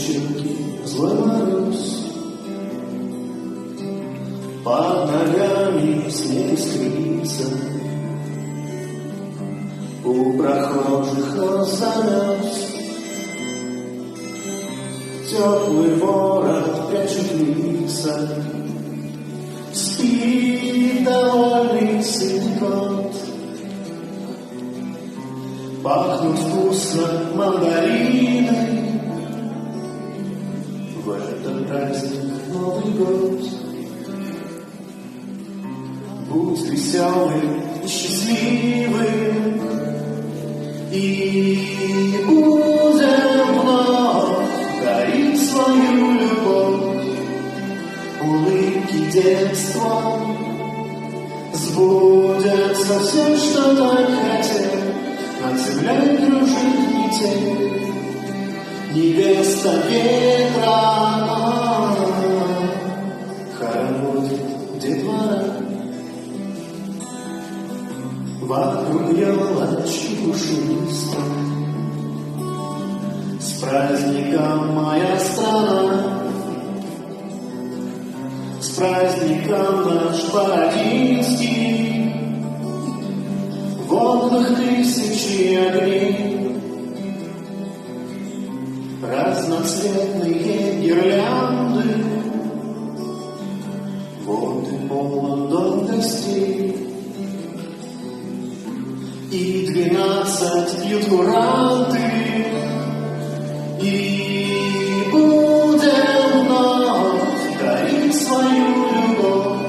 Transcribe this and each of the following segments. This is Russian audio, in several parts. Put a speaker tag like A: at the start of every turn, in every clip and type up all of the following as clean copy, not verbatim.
A: щеки злой мороз, под ногами снег искрится, у прохожих нос занес. Теплый ворот прячет лица, спит довольный сытый кот. Пахнут вкусно мандариной, в этот праздник Новый год. Будь веселым и счастливым, и будем вновь дарить свою любовь. Улыбки детства, сбудется все, что так хотел. Над землей кружит метель, невеста ветра, хороводит детвора. Вокруг елочки пушистой, с праздником моя страна, с праздником наш бородинский. В окнах тысячи огней, разноцветные гирлянды, вот и полон дом гостей. И 12 пьют куранты, и будем вновь дарить свою любовь.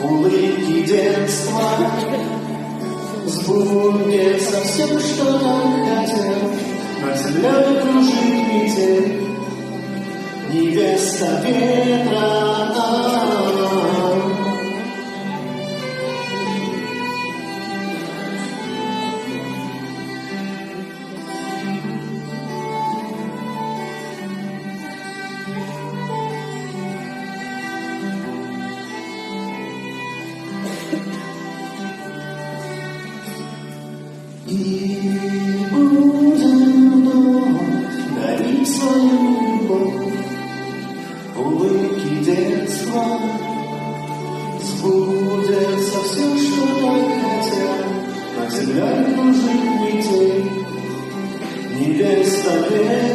A: Улыбки детства, сбудется все, что так хотел. Над землей кружит метель, невеста ветра. И будем вновь дарить свою любовь. Улыбки детства, сбудется все, что так хотел. Над землей кружит метель, невеста ветра.